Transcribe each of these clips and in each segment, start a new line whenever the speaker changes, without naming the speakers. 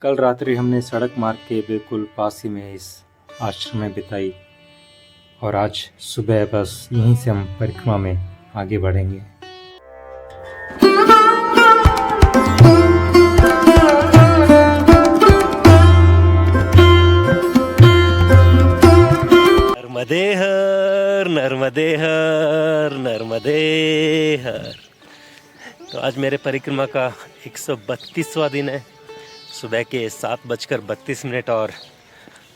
कल रात्रि हमने सड़क मार्ग के बिल्कुल पास ही में इस आश्रम में बिताई और आज सुबह बस यहीं से हम परिक्रमा में आगे बढ़ेंगे।
नर्मदे हर नर्मदे हर नर्मदे हर। तो आज मेरे परिक्रमा का 132वां दिन है। सुबह के 7:32 और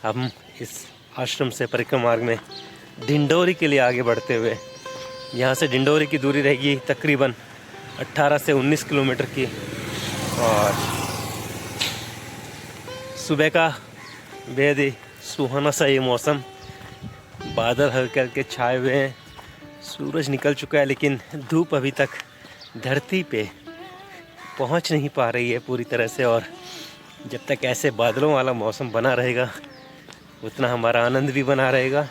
हम इस आश्रम से परिक्रमा मार्ग में डिंडोरी के लिए आगे बढ़ते हुए, यहाँ से डिंडोरी की दूरी रहेगी तकरीबन 18 से 19 किलोमीटर की। और सुबह का बेहद ही सुहाना सा ये मौसम, बादल हल्के हल्के छाए हुए हैं, सूरज निकल चुका है लेकिन धूप अभी तक धरती पे पहुंच नहीं पा रही है पूरी तरह से। और जब तक ऐसे बादलों वाला मौसम बना रहेगा उतना हमारा आनंद भी बना रहेगा।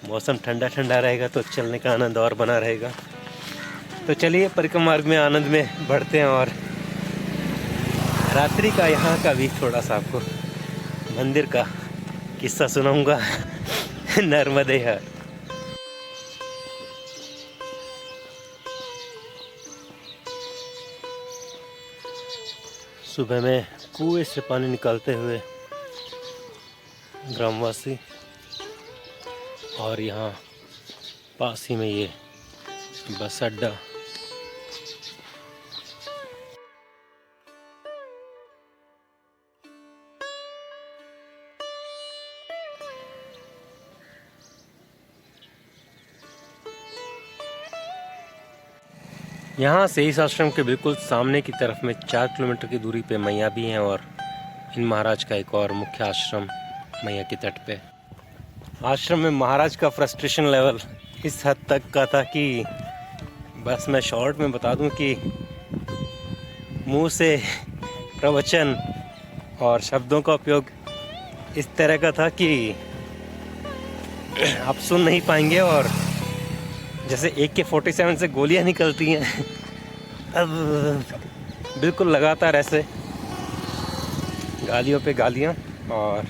मौसम ठंडा ठंडा रहेगा तो चलने का आनंद और बना रहेगा। तो चलिए परिक्रमा मार्ग में आनंद में बढ़ते हैं और रात्रि का यहाँ का भी थोड़ा सा आपको मंदिर का किस्सा सुनाऊंगा। नर्मदे हर। सुबह में कुएं से पानी निकालते हुए ग्रामवासी, और यहाँ पास ही में ये बस अड्डा। यहाँ से इस आश्रम के बिल्कुल सामने की तरफ में 4 किलोमीटर की दूरी पे मैया भी हैं और इन महाराज का एक और मुख्य आश्रम मैया के तट पे। आश्रम में महाराज का फ्रस्ट्रेशन लेवल इस हद तक का था कि बस मैं शॉर्ट में बता दूं कि मुंह से प्रवचन और शब्दों का उपयोग इस तरह का था कि आप सुन नहीं पाएंगे। और जैसे AK-47 से गोलियां निकलती हैं, अब बिल्कुल लगातार ऐसे गालियों पे गालियां। और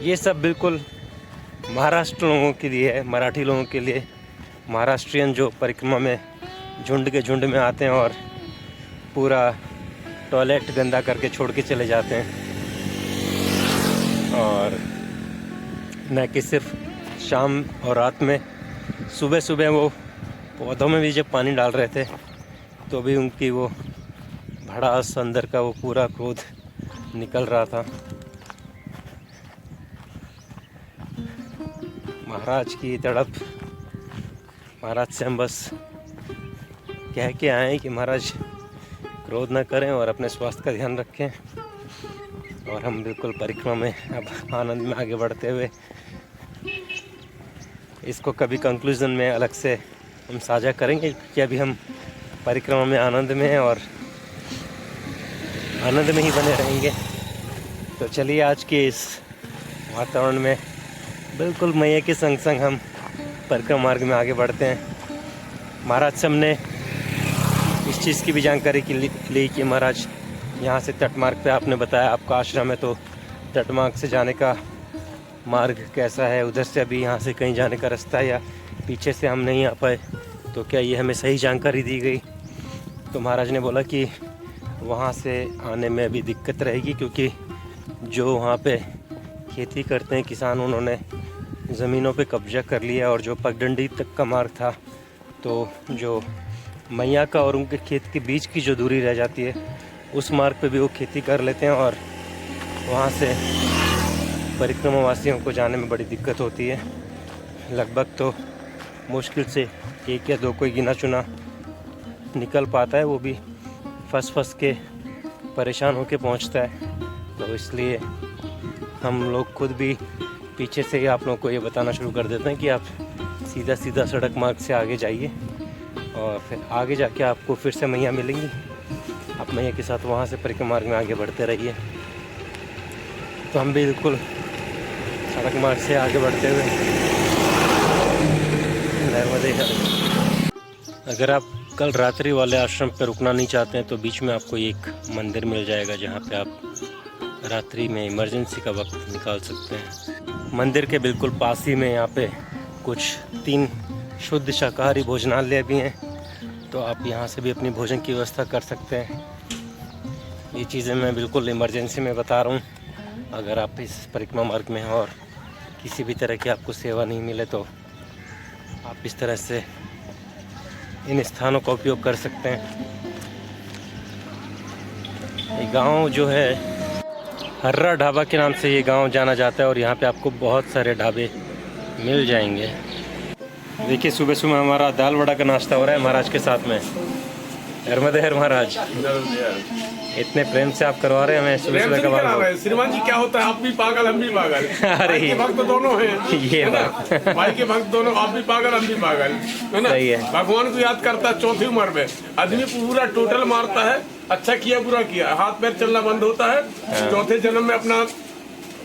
ये सब बिल्कुल महाराष्ट्र लोगों के लिए है, मराठी लोगों के लिए। महाराष्ट्रियन जो परिक्रमा में झुंड के झुंड में आते हैं और पूरा टॉयलेट गंदा करके छोड़ के चले जाते हैं। और न कि सिर्फ शाम और रात में, सुबह सुबह वो पौधों में भी जब पानी डाल रहे थे तो भी उनकी वो भड़ास, अंदर का वो पूरा क्रोध निकल रहा था। महाराज की तड़प, महाराज से हम बस कह के आए हैं कि महाराज क्रोध न करें और अपने स्वास्थ्य का ध्यान रखें। और हम बिल्कुल परिक्रमा में अब आनंद में आगे बढ़ते हुए इसको कभी कंक्लूजन में अलग से हम साझा करेंगे कि अभी हम परिक्रमा में आनंद में हैं और आनंद में ही बने रहेंगे। तो चलिए आज के इस वातावरण में बिल्कुल मैया के संग संग हम परिक्रमा मार्ग में आगे बढ़ते हैं। महाराज से हमने इस चीज़ की भी जानकारी ली कि महाराज यहाँ से तट मार्ग पे, आपने बताया आपका आश्रम है, तो तट मार्ग से जाने का मार्ग कैसा है, उधर से अभी यहाँ से कहीं जाने का रास्ता है या पीछे से हम नहीं आ पाए, तो क्या ये हमें सही जानकारी दी गई। तो महाराज ने बोला कि वहाँ से आने में अभी दिक्कत रहेगी क्योंकि जो वहाँ पे खेती करते हैं किसान, उन्होंने ज़मीनों पे कब्जा कर लिया। और जो पगडंडी तक का मार्ग था, तो जो मैया का और उनके खेत के बीच की जो दूरी रह जाती है उस मार्ग पे भी वो खेती कर लेते हैं और वहाँ से परिक्रमा वासियों को जाने में बड़ी दिक्कत होती है। लगभग तो मुश्किल से 1 या 2 कोई गिना चुना निकल पाता है, वो भी फंस के परेशान होके पहुंचता है। तो इसलिए हम लोग खुद भी पीछे से ही आप लोगों को ये बताना शुरू कर देते हैं कि आप सीधा सड़क मार्ग से आगे जाइए और फिर आगे जाके आपको फिर से मैया मिलेंगी। आप मैया के साथ वहाँ से परिक्रमा मार्ग में आगे बढ़ते रहिए। तो हम भी बिल्कुल सड़क मार्ग से आगे बढ़ते हुए नर्मदे हर। अगर आप कल रात्रि वाले आश्रम पर रुकना नहीं चाहते हैं तो बीच में आपको एक मंदिर मिल जाएगा जहाँ पे आप रात्रि में इमरजेंसी का वक्त निकाल सकते हैं। मंदिर के बिल्कुल पास ही में यहाँ पे कुछ 3 शुद्ध शाकाहारी भोजनालय भी हैं, तो आप यहाँ से भी अपनी भोजन की व्यवस्था कर सकते हैं। ये चीज़ें मैं बिल्कुल इमरजेंसी में बता रहा हूँ। अगर आप इस परिक्रमा मार्ग में हैं और किसी भी तरह की आपको सेवा नहीं मिले तो आप इस तरह से इन स्थानों का उपयोग कर सकते हैं। ये गांव जो है हर्रा ढाबा के नाम से ये गांव जाना जाता है और यहाँ पे आपको बहुत सारे ढाबे मिल जाएंगे। देखिए सुबह सुबह हमारा दाल वड़ा का नाश्ता हो रहा है महाराज के साथ में। नर्मदे हर महाराज, इतने प्रेम से आप करवा रहे हैं हमें सुबह सुबह का।
श्रीमान जी क्या होता है, आप भी पागल हम भी पागल।
अरे
भाई के भक्त दोनों हैं,
ये बात
भाई के भक्त दोनों, आप भी पागल हम भी पागल, है ना।
सही है।
भगवान को याद करता है चौथी उम्र में, आदमी पूरा टोटल मारता है, अच्छा किया बुरा किया, हाथ पैर चलना बंद होता है। चौथे जन्म में अपना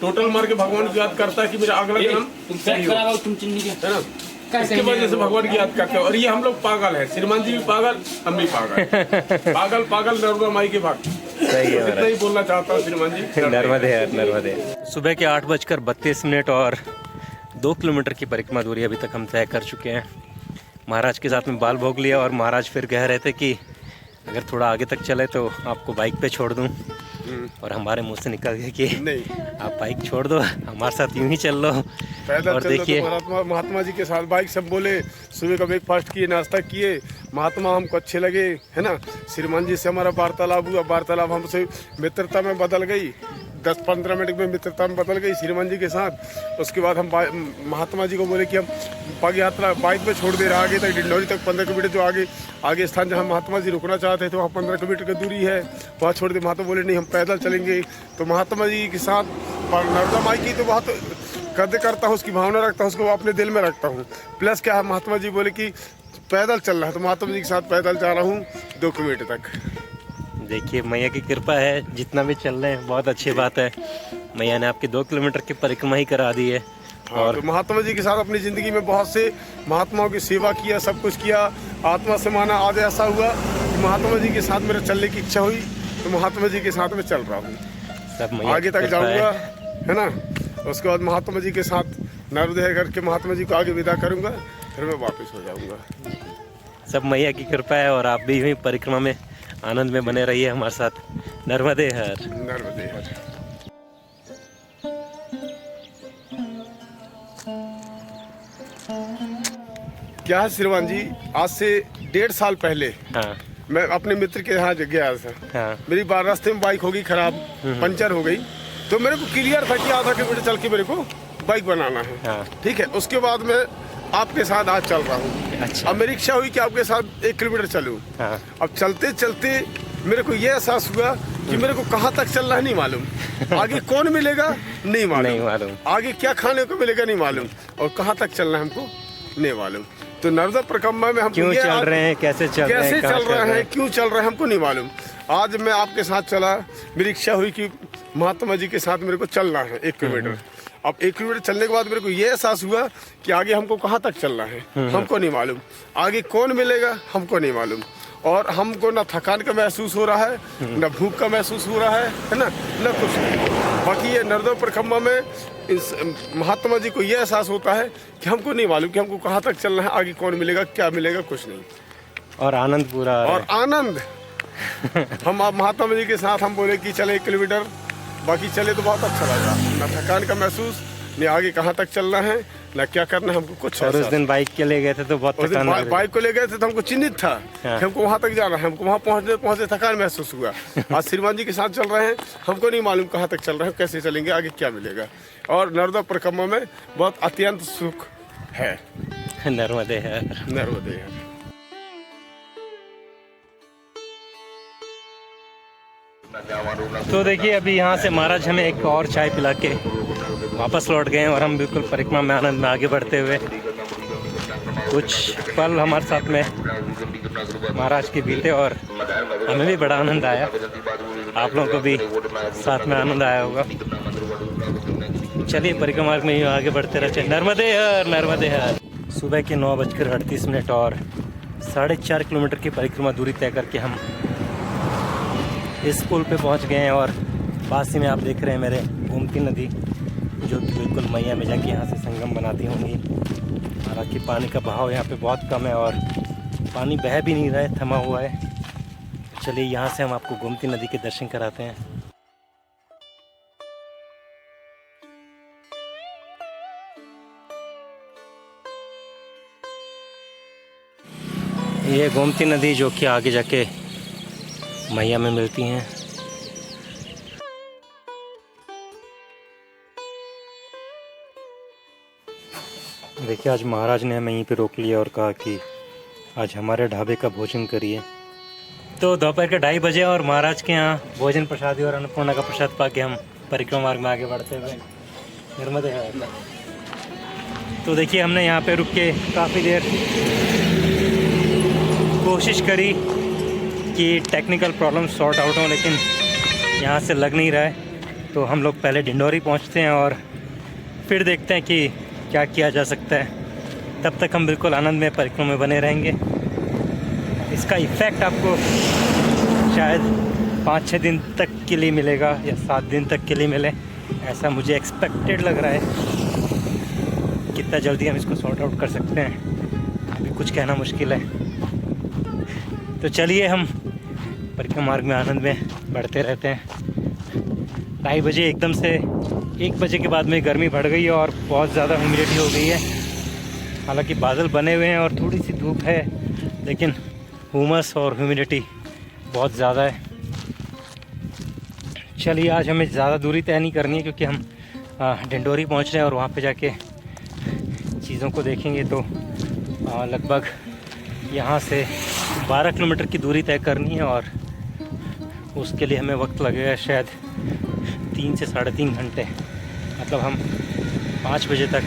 टोटल मार के भगवान को याद करता है कि मेरा अगला जन्म सही हो, है ना। इसकी वजह से भगवान की याद करते हैं। और ये हम लोग पागल है, श्रीमान जी भी पागल हम भी पागल। पागल पागल नर्मदा माई के भक्त।
सही है,
इतना ही बोलना चाहता हूँ श्रीमान जी।
नर्मदे हर नर्मदे। सुबह के 8:32 और 2 किलोमीटर की परिक्रमा दूरी अभी तक हम तय कर चुके हैं। महाराज के साथ में बाल भोग लिया और महाराज फिर कह रहे थे कि अगर थोड़ा आगे तक चले तो आपको बाइक पे छोड़ दूं, और हमारे मुंह से निकल गया कि
नहीं,
आप बाइक छोड़ दो, हमारे साथ यूं ही चल लो।
पैदल
और
चल
देखिए
तो महात्मा जी के साथ बाइक सब बोले, सुबह का ब्रेकफास्ट किए, नाश्ता किए, महात्मा हमको अच्छे लगे, है ना। श्रीमान जी से हमारा वार्तालाप हुआ, वार्तालाप हमसे मित्रता में बदल गई, 10-15 मिनट में मित्रता में बदल गई श्रीमान जी के साथ। उसके बाद हम महात्मा जी को बोले कि हम पग यात्रा बाइक पे छोड़ दे रहे आगे तक, डिंडौरी तक 15 किलोमीटर जो आगे स्थान जहाँ महात्मा जी रुकना चाहते थे तो वहाँ 15 किलोमीटर की दूरी है, वहाँ छोड़ दे। महात्मा बोले नहीं हम पैदल चलेंगे। तो महात्मा जी के साथ नर्मदा माई की तो बहुत कद्र करता हूँ, उसकी भावना रखता हूँ, उसको अपने दिल में रखता हूँ। प्लस क्या है, महात्मा जी बोले कि पैदल चल रहा है तो महात्मा जी के साथ पैदल जा रहा हूँ 2 किलोमीटर तक।
देखिए मैया की कृपा है, जितना भी चल रहे हैं बहुत अच्छी बात है। मैया ने आपके 2 किलोमीटर की परिक्रमा ही करा दी है।
और तो महात्मा जी के साथ अपनी ज़िंदगी में बहुत से महात्माओं की सेवा किया, सब कुछ किया, आत्मा से माना। आज ऐसा हुआ कि महात्मा जी के साथ मेरा चलने की इच्छा हुई तो महात्मा जी के साथ में चल रहा हूँ,
सब
आगे तक जाऊँगा, है ना। उसके बाद महात्मा जी के साथ नर्मदे करके महात्मा जी को आगे विदा करूँगा, फिर मैं वापस हो जाऊँगा।
सब मैया की कृपा है और आप भी यूँ परिक्रमा में आनंद में बने रहिए हमारे साथ। नर्मदे हर
नर्मदे हर। क्या है श्रीमान जी, आज से 1.5 साल पहले
हाँ
मैं अपने मित्र के यहाँ गया था।
हाँ
मेरी रास्ते में बाइक हो गई खराब, पंचर हो गई, तो मेरे को क्लियर था कि आधा किलोमीटर चल के मेरे को बाइक बनाना है।
हाँ।
ठीक है, उसके बाद मैं आपके साथ आज चल रहा हूँ।
अच्छा।
अब मेरी इच्छा हुई कि आपके साथ 1 किलोमीटर चलूँ।
हाँ।
अब चलते चलते मेरे को ये एहसास हुआ कि मेरे को कहाँ तक चलना है नहीं मालूम, आगे कौन मिलेगा नहीं मालूम, आगे क्या खाने को मिलेगा नहीं मालूम, और कहाँ तक चलना है हमको नहीं मालूम। तो नर्मदा परिक्रमा में हम
क्यों चल रहे हैं, कैसे चल रहे हैं,
क्यों चल रहे हैं हमको नहीं मालूम। आज मैं आपके साथ चला, मेरी इच्छा हुई कि महात्मा जी के साथ मेरे को चलना है 1 किलोमीटर। अब 1 किलोमीटर चलने के बाद मेरे को ये एहसास हुआ कि आगे हमको कहाँ तक चलना है हमको नहीं मालूम, आगे कौन मिलेगा हमको नहीं मालूम, और हमको ना थकान का महसूस हो रहा है, ना भूख का महसूस हो रहा है ना, ना कुछ नहीं। बाकी ये नर्मदा परिक्रमा में इस महात्मा जी को ये एहसास होता है कि हमको नहीं मालूम कि हमको कहाँ तक चलना है, आगे कौन मिलेगा क्या मिलेगा कुछ नहीं,
और आनंद पूरा
और आनंद। हम आप महात्मा जी के साथ हम बोले कि चले 1 किलोमीटर, बाकी चले तो बहुत अच्छा लगा, ना थकान का महसूस, नहीं आगे कहाँ तक चलना है, ना क्या करना है हमको कुछ।
और उस दिन बाइक के ले गए थे तो बहुत थकान लग रही थी।
बाइक को ले गए थे तो हमको चिन्हित था कि हमको वहाँ तक जाना है, हमको वहाँ पहुँचते थकान महसूस हुआ। आज श्रीमान जी के साथ चल रहे हैं, हमको नहीं मालूम कहाँ तक चल रहे हैं, कैसे चलेंगे, आगे क्या मिलेगा। और नर्मदा परिक्रमा में बहुत अत्यंत सुख है।
नर्मदे हर
नर्मदे हर।
तो देखिए अभी यहाँ से महाराज हमें एक और चाय पिला के वापस लौट गए हैं और हम बिल्कुल परिक्रमा में आनंद में आगे बढ़ते हुए कुछ पल हमारे साथ में महाराज के बीते और हमें भी बड़ा आनंद आया, आप लोगों को भी साथ में आनंद आया होगा। चलिए परिक्रमा मार्ग में ही आगे बढ़ते रहते हैं। नर्मदे हर नर्मदे हर। सुबह के 9:38 और 4.5 किलोमीटर की परिक्रमा दूरी तय करके हम इस पुल पे पहुंच गए हैं और पास ही में आप देख रहे हैं मेरे गोमती नदी, जो कि बिल्कुल मैया में जाके यहाँ से संगम बनाती होंगी। हालांकि पानी का बहाव यहाँ पे बहुत कम है और पानी बह भी नहीं रहा है, थमा हुआ है। चलिए यहाँ से हम आपको गोमती नदी के दर्शन कराते हैं। ये गोमती नदी जो कि आगे जाके मैया में मिलती हैं। देखिए आज महाराज ने हमें यहीं पे रोक लिया और कहा कि आज हमारे ढाबे का भोजन करिए। तो दोपहर के 2:30 बजे और महाराज के यहाँ भोजन प्रसादी और अन्नपूर्णा का प्रसाद पा के हम परिक्रमा मार्ग में आगे बढ़ते हुए नर्मदे है। तो देखिए हमने यहाँ पे रुक के काफ़ी देर कोशिश करी कि टेक्निकल प्रॉब्लम सॉर्ट आउट हो, लेकिन यहाँ से लग नहीं रहा है। तो हम लोग पहले डिंडोरी पहुँचते हैं और फिर देखते हैं कि क्या किया जा सकता है। तब तक हम बिल्कुल आनंद में परिक्रमा में बने रहेंगे। इसका इफ़ेक्ट आपको शायद 5-6 दिन तक के लिए मिलेगा या 7 दिन तक के लिए मिले, ऐसा मुझे एक्सपेक्टेड लग रहा है। कितना जल्दी हम इसको सॉर्ट आउट कर सकते हैं अभी कुछ कहना मुश्किल है। तो चलिए हम परिक्रमा मार्ग में आनंद में बढ़ते रहते हैं। 2:30 बजे एकदम से 1 बजे के बाद में गर्मी बढ़ गई है और बहुत ज़्यादा ह्यूमिडिटी हो गई है। हालांकि बादल बने हुए हैं और थोड़ी सी धूप है, लेकिन हुमस और ह्यूमिडिटी बहुत ज़्यादा है। चलिए आज हमें ज़्यादा दूरी तय नहीं करनी है, क्योंकि हम डिंडोरी पहुंच रहे हैं और वहाँ पे जाके चीज़ों को देखेंगे। तो लगभग यहाँ से 12 किलोमीटर की दूरी तय करनी है और उसके लिए हमें वक्त लगेगा शायद 3 से 3.5 घंटे। मतलब हम 5 बजे तक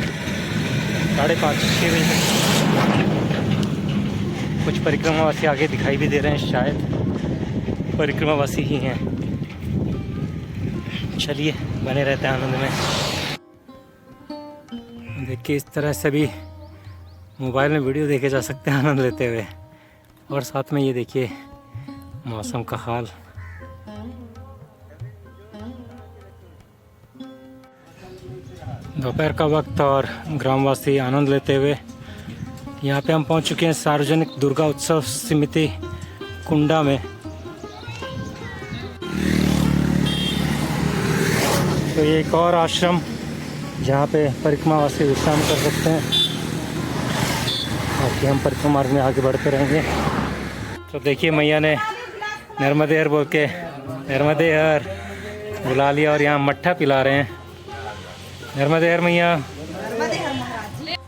5:30-6 बजे तक कुछ परिक्रमावासी आगे दिखाई भी दे रहे हैं, शायद परिक्रमावासी ही हैं। चलिए बने रहते हैं आनंद में। देखिए इस तरह से भी मोबाइल में वीडियो देखे जा सकते हैं आनंद लेते हुए, और साथ में ये देखिए मौसम का हाल। दोपहर का वक्त और ग्रामवासी आनंद लेते हुए यहाँ पे हम पहुँच चुके हैं सार्वजनिक दुर्गा उत्सव समिति कुंडा में। तो ये एक और आश्रम जहाँ पे परिक्रमावासी विश्राम कर सकते हैं, और हम परिक्रमा मार्ग में आगे बढ़ते रहेंगे। तो देखिए मैया ने नर्मदे हर बोल के नर्मदे हर बुला लिया और यहाँ मट्ठा पिला रहे हैं। नर्मदे हर मैया।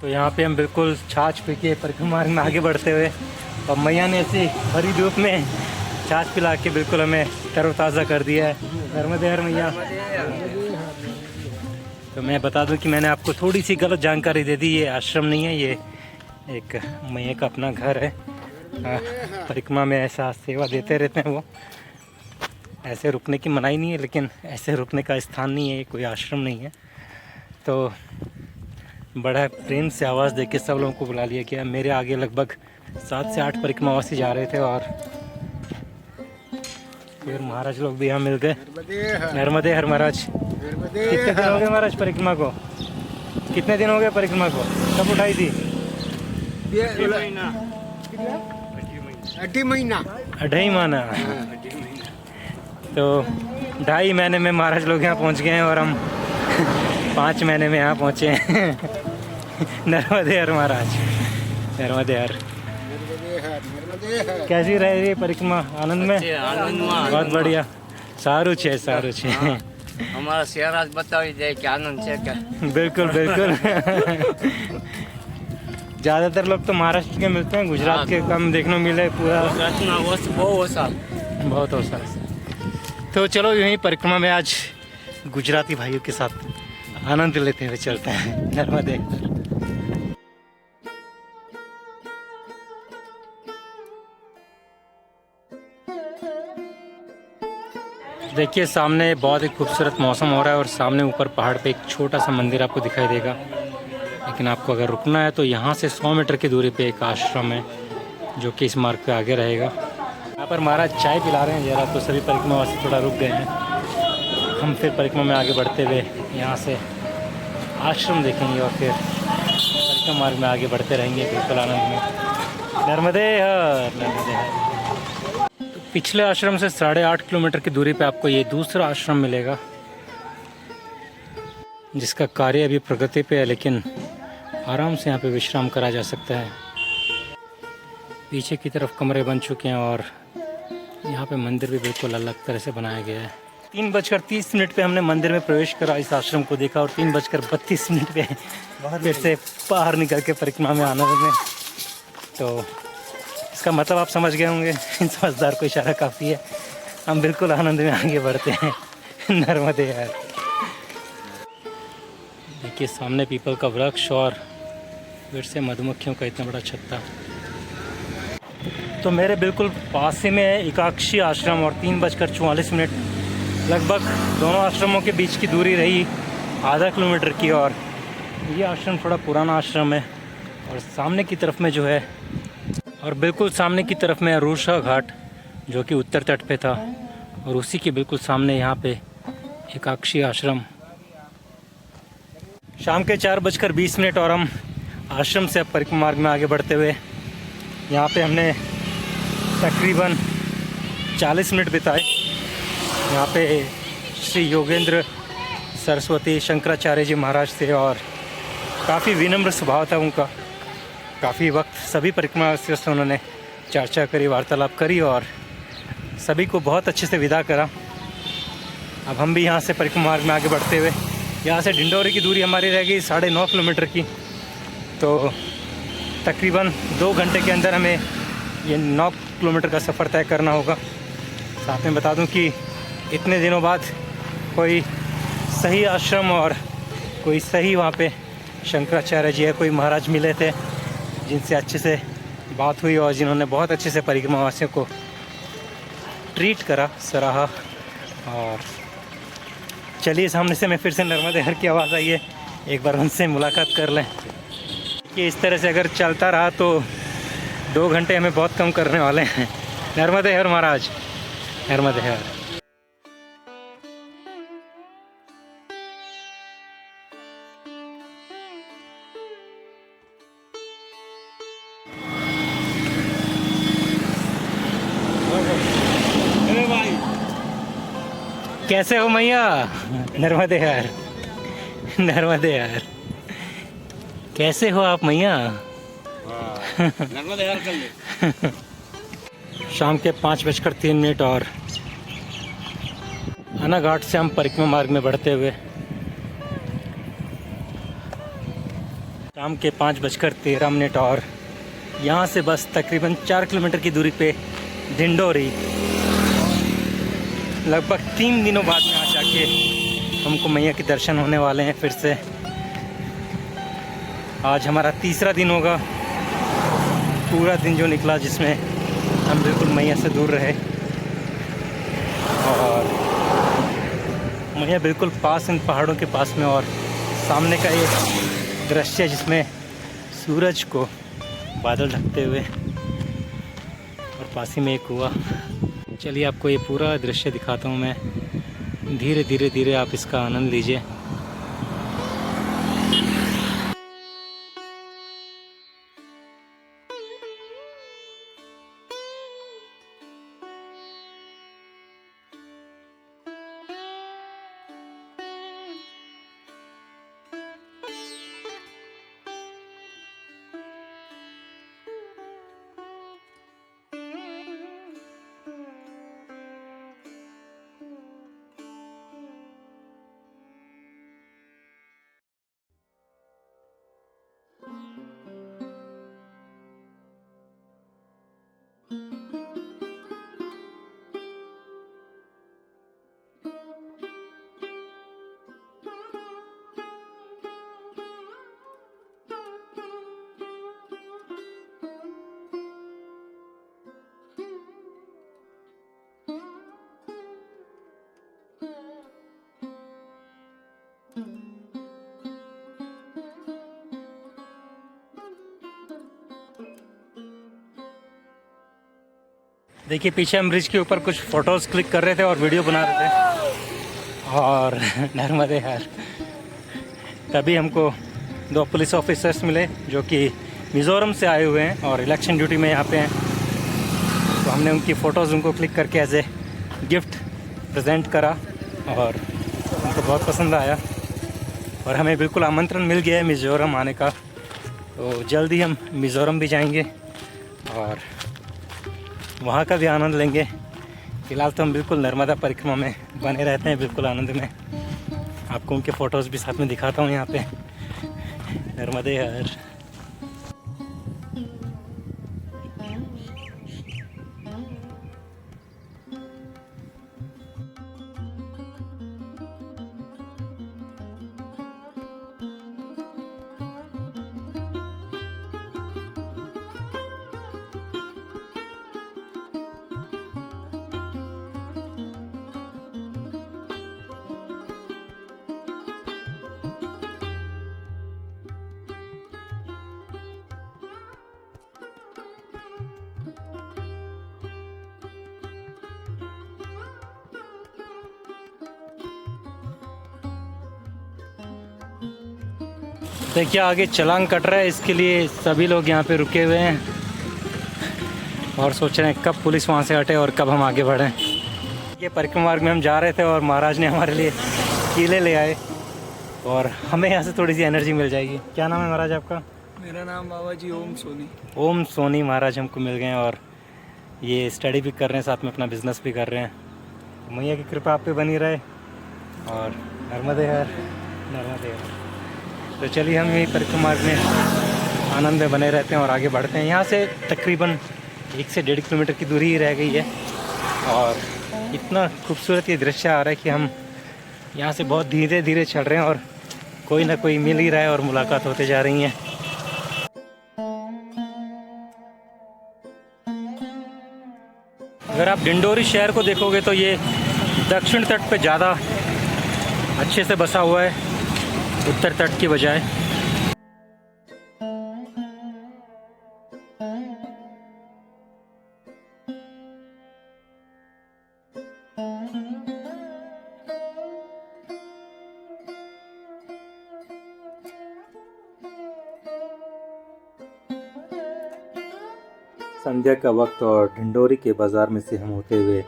तो यहाँ पे हम बिल्कुल छाछ पी के परिक्रमा मार्ग में आगे बढ़ते हुए, और मैया ने ऐसी भरी धूप में छाछ पिला के बिल्कुल हमें तरोताज़ा कर दिया है। नर्मदे हर मैया। तो मैं बता दूं कि मैंने आपको थोड़ी सी गलत जानकारी दे दी। ये आश्रम नहीं है, ये एक मैया का अपना घर है। परिक्रमा में ऐसा सेवा देते रहते हैं वो। ऐसे रुकने की मनाही नहीं है, लेकिन ऐसे रुकने का स्थान नहीं है, ये कोई आश्रम नहीं है। तो बड़ा प्रेम से आवाज़ दे के सब लोगों को बुला लिया गया। मेरे आगे लगभग 7 से 8 परिक्रमावासी जा रहे थे, और फिर महाराज लोग भी यहाँ मिल गए। नर्मदे हर महाराज। कितने दिन हो गए महाराज परिक्रमा को? कितने दिन हो गए परिक्रमा को? कब उठाई थी?
2.5 महीना।
2.5 महीना। तो 2.5 महीने में महाराज लोग यहाँ पहुँच गए हैं, और हम 5 महीने में यहाँ पहुँचे हैं। नर्मदे हर महाराज। नर्मदे हर। कैसी रह रही है परिक्रमा? आनंद में? बहुत बढ़िया। सारू छे, सारू छे।
हमारा शहर आज बताओ जाए कि आनंद है क्या?
बिल्कुल बिल्कुल। ज़्यादातर लोग तो महाराष्ट्र के मिलते हैं, गुजरात के कम देखने मिले। पूरा बहुत औसा। तो चलो यहीं परिक्रमा में आज गुजराती भाइयों के साथ आनंद लेते हुए चलते हैं नर्मदे। देखिए सामने बहुत ही खूबसूरत मौसम हो रहा है, और सामने ऊपर पहाड़ पे एक छोटा सा मंदिर आपको दिखाई देगा। लेकिन आपको अगर रुकना है तो यहाँ से 100 मीटर की दूरी पे एक आश्रम है, जो कि इस मार्ग पे आगे रहेगा। यहाँ पर महाराज चाय पिला रहे हैं जरा, तो सभी परिक्रमावासी थोड़ा रुक गए हैं।
हम फिर परिक्रमा में आगे बढ़ते हुए यहाँ से आश्रम देखेंगे और फिर परिक्रमा मार्ग में आगे बढ़ते रहेंगे बिल्कुल आनंद में। नर्मदे हर, नर्मदे हर। तो पिछले आश्रम से 8.5 किलोमीटर की दूरी पे आपको ये दूसरा आश्रम मिलेगा, जिसका कार्य अभी प्रगति पे है, लेकिन आराम से यहाँ पे विश्राम करा जा सकता है। पीछे की तरफ कमरे बन चुके हैं और यहाँ पे मंदिर भी बिल्कुल अलग तरह से बनाया गया है। 3:30 पे हमने मंदिर में प्रवेश करा, इस आश्रम को देखा और 3:32 पे फिर से बाहर निकल के परिक्रमा में आना में। तो इसका मतलब आप समझ गए होंगे, इन समझदार को इशारा काफ़ी है। हम बिल्कुल आनंद में आगे बढ़ते हैं। नर्मदे यार। देखिए सामने पीपल का वृक्ष और फिर से मधुमक्खियों का इतना बड़ा छत्ता। तो मेरे बिल्कुल पास ही में है एकाक्षी आश्रम और 3:44 लगभग दोनों आश्रमों के बीच की दूरी रही आधा किलोमीटर की। और ये आश्रम थोड़ा पुराना आश्रम है और सामने की तरफ में जो है, और बिल्कुल सामने की तरफ में अरूषा घाट जो कि उत्तर तट पे था, और उसी के बिल्कुल सामने यहाँ पे एकाक्षी आश्रम। शाम के 4:20 और हम आश्रम से अब परिक्रमा मार्ग में आगे बढ़ते हुए यहाँ पे हमने तकरीबन 40 मिनट बिताए। यहाँ पे श्री योगेंद्र सरस्वती शंकराचार्य जी महाराज थे और काफ़ी विनम्र स्वभाव था उनका। काफ़ी वक्त सभी परिक्रमा से उन्होंने चर्चा करी, वार्तालाप करी और सभी को बहुत अच्छे से विदा करा। अब हम भी यहाँ से परिक्रमा मार्ग में आगे बढ़ते हुए, यहाँ से ढिंडोरी की दूरी हमारी रह गई 9.5 किलोमीटर की। तो तकरीबन 2 घंटे के अंदर हमें ये 9 किलोमीटर का सफ़र तय करना होगा। साथ में बता दूं कि इतने दिनों बाद कोई सही आश्रम और कोई सही वहाँ पे शंकराचार्य जी है, कोई महाराज मिले थे जिनसे अच्छे से बात हुई और जिन्होंने बहुत अच्छे से परिक्रमा वासियों को ट्रीट करा, सराहा। और चलिए सामने से मैं फिर से नर्मदे हर की आवाज़ आई है, एक बार उनसे मुलाकात कर लें कि इस तरह से अगर चलता रहा तो 2 घंटे हमें बहुत कम करने वाले हैं। नर्मदे हर महाराज, नर्मदे हर। कैसे हो मैया? नर्मदे हर, नर्मदे हर। कैसे हो आप मैया?
नर्मदे हर कर ले।
शाम के 5:03 और आना घाट से हम परिक्रमा मार्ग में बढ़ते हुए शाम के 5:13 और यहाँ से बस तकरीबन 4 किलोमीटर की दूरी पे ढिंडोरी। लगभग 3 दिनों बाद में आज जाके हमको मैया के दर्शन होने वाले हैं फिर से। आज हमारा तीसरा दिन होगा, पूरा दिन जो निकला जिसमें हम बिल्कुल मैया से दूर रहे। और मैया बिल्कुल पास, इन पहाड़ों के पास में, और सामने का ये दृश्य जिसमें सूरज को बादल ढकते हुए और पास ही में एक कुआं। चलिए आपको ये पूरा दृश्य दिखाता हूँ मैं। धीरे धीरे धीरे आप इसका आनंद लीजिए। देखिए पीछे हम ब्रिज के ऊपर कुछ फ़ोटोज़ क्लिक कर रहे थे और वीडियो बना रहे थे। और नर्मदे हर। तभी हमको 2 पुलिस ऑफिसर्स मिले जो कि मिज़ोरम से आए हुए हैं और इलेक्शन ड्यूटी में यहाँ पे हैं। तो हमने उनकी फ़ोटोज़ उनको क्लिक करके एज ए गिफ्ट प्रेजेंट करा और उनको बहुत पसंद आया और हमें बिल्कुल आमंत्रण मिल गया है मिज़ोरम आने का। तो जल्द ही हम मिज़ोरम भी जाएंगे और वहाँ का भी आनंद लेंगे। फ़िलहाल तो हम बिल्कुल नर्मदा परिक्रमा में बने रहते हैं, बिल्कुल आनंद में। आपको उनके फ़ोटोज़ भी साथ में दिखाता हूँ यहाँ पे। नर्मदे हर। देखिए आगे छलांग कट रहा है, इसके लिए सभी लोग यहाँ पे रुके हुए हैं और सोच रहे हैं कब पुलिस वहाँ से हटे और कब हम आगे बढ़ें। ये परिक्रमा मार्ग में हम जा रहे थे और महाराज ने हमारे लिए कीले ले आए और हमें यहाँ से थोड़ी सी एनर्जी मिल जाएगी। क्या नाम है महाराज आपका?
मेरा नाम बाबा जी ओम सोनी।
ओम सोनी महाराज हमको मिल गए हैं और ये स्टडी भी कर रहे हैं, साथ में अपना बिजनेस भी कर रहे हैं। मैया की कृपा आप पे बनी रहे और नर्मदे हर, नर्मदे हर। तो चलिए हम यही परिक्रमा मार्ग में आनंद में बने रहते हैं और आगे बढ़ते हैं। यहाँ से तकरीबन 1 से 1.5 किलोमीटर की दूरी ही रह गई है और इतना खूबसूरत ये दृश्य आ रहा है कि हम यहाँ से बहुत धीरे धीरे चल रहे हैं और कोई ना कोई मिल ही रहा है और मुलाकात होते जा रही हैं। अगर आप डिंडोरी शहर को देखोगे तो ये दक्षिण तट पे ज़्यादा अच्छे से बसा हुआ है उत्तर तट की बजाय। संध्या का वक्त और ढिंडोरी के बाज़ार में से हम होते हुए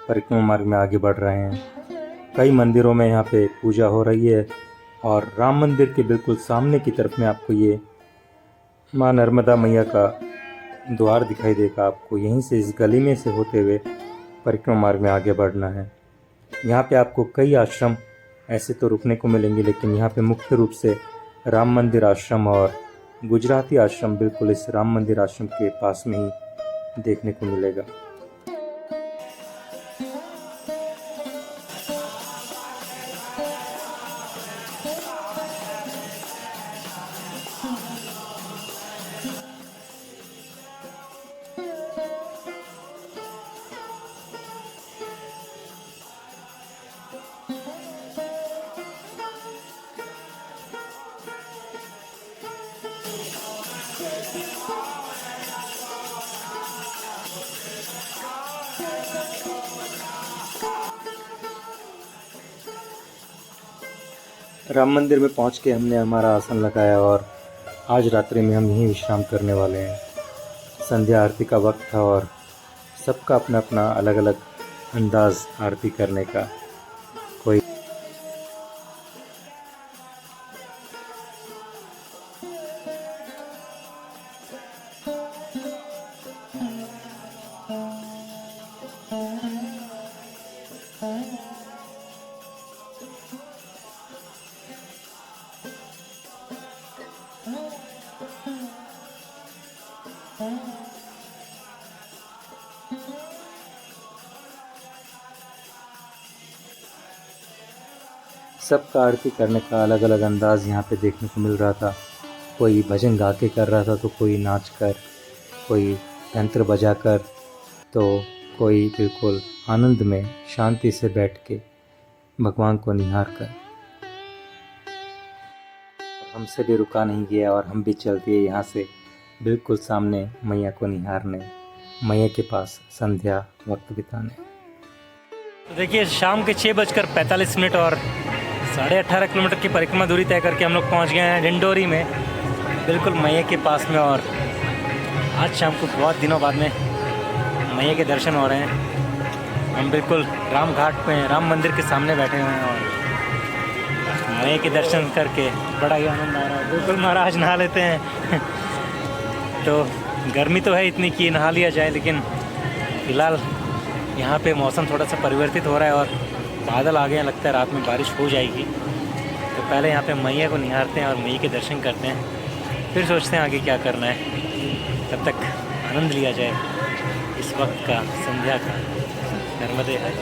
परिक्रमा मार्ग में आगे बढ़ रहे हैं। कई मंदिरों में यहाँ पे पूजा हो रही है और राम मंदिर के बिल्कुल सामने की तरफ में आपको ये माँ नर्मदा मैया का द्वार दिखाई देगा। आपको यहीं से इस गली में से होते हुए परिक्रमा मार्ग में आगे बढ़ना है। यहाँ पे आपको कई आश्रम ऐसे तो रुकने को मिलेंगे, लेकिन यहाँ पे मुख्य रूप से राम मंदिर आश्रम और गुजराती आश्रम बिल्कुल इस राम मंदिर आश्रम के पास में ही देखने को मिलेगा। राम मंदिर में पहुंच के हमने हमारा आसन लगाया और आज रात्रि में हम यहीं विश्राम करने वाले हैं। संध्या आरती का वक्त था और सबका अपना अपना अलग अलग अंदाज आरती करने का। कोई सबका आरती करने का अलग अलग अंदाज यहाँ पे देखने को मिल रहा था। कोई भजन गा के कर रहा था, तो कोई नाच कर, कोई यंत्र बजा कर, तो कोई बिल्कुल आनंद में शांति से बैठ के भगवान को निहार कर। हमसे भी रुका नहीं गया और हम भी चल दिए यहाँ से बिल्कुल सामने मैया को निहारने, मैया के पास संध्या वक्त बिताने। तो देखिए शाम के 6:45 और 18.5 किलोमीटर की परिक्रमा दूरी तय करके हम लोग पहुंच गए हैं डिंडोरी में, बिल्कुल मैया के पास में। और आज शाम को बहुत दिनों बाद में मैया के दर्शन हो रहे हैं। हम बिल्कुल राम घाट पे हैं, राम मंदिर के सामने बैठे हुए हैं और मैया के दर्शन करके बड़ा ही आनंद आ रहा है। बिल्कुल महाराज नहा लेते हैं तो गर्मी तो है इतनी कि नहा लिया जाए, लेकिन फ़िलहाल यहाँ पे मौसम थोड़ा सा परिवर्तित हो रहा है और बादल आ गए हैं, लगता है रात में बारिश हो जाएगी। तो पहले यहाँ पे मैया को निहारते हैं और मैया के दर्शन करते हैं, फिर सोचते हैं आगे क्या करना है। तब तक आनंद लिया जाए इस वक्त का, संध्या का। नर्मदे है।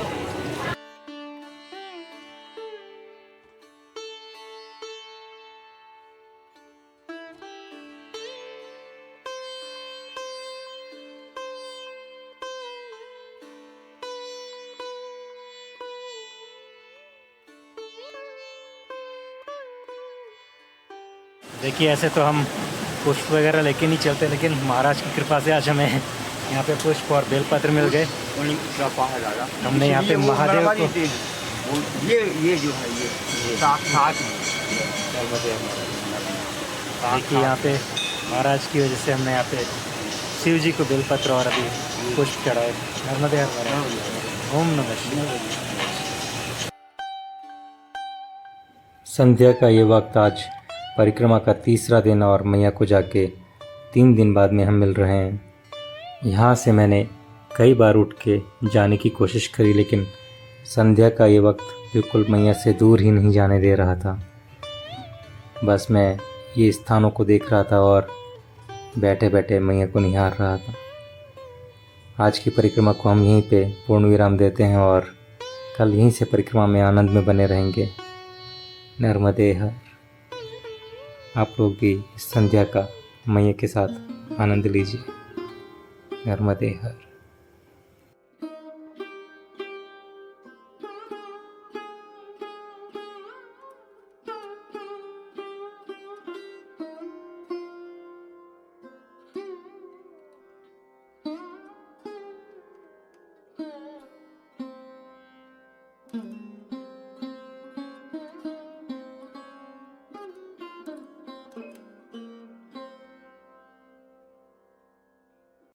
देखिए ऐसे तो हम पुष्प वगैरह लेके नहीं चलते, लेकिन महाराज की कृपा से आज हमें यहाँ पे पुष्प और बेलपत्र मिल गए। हमने यहाँ पे महादेव को
ये जो है ये साक्षात
देखिए यहाँ पे महाराज की वजह से हमने यहाँ पे शिव जी को बेलपत्र और अभी पुष्प चढ़ाए। नर्मदे हर ओम नमः शिवाय।
संध्या का ये वक्त आज परिक्रमा का तीसरा दिन और मैया को जाके 3 दिन बाद में हम मिल रहे हैं। यहाँ से मैंने कई बार उठ के जाने की कोशिश करी, लेकिन संध्या का ये वक्त बिल्कुल मैया से दूर ही नहीं जाने दे रहा था। बस मैं ये स्थानों को देख रहा था और बैठे बैठे मैया को निहार रहा था। आज की परिक्रमा को हम यहीं पे पूर्ण विराम देते हैं और कल यहीं से परिक्रमा में आनंद में बने रहेंगे। नर्मदे हर। आप लोग भी इस संध्या का मैया के साथ आनंद लीजिए। नर्मदे हर।
Mm-hmm.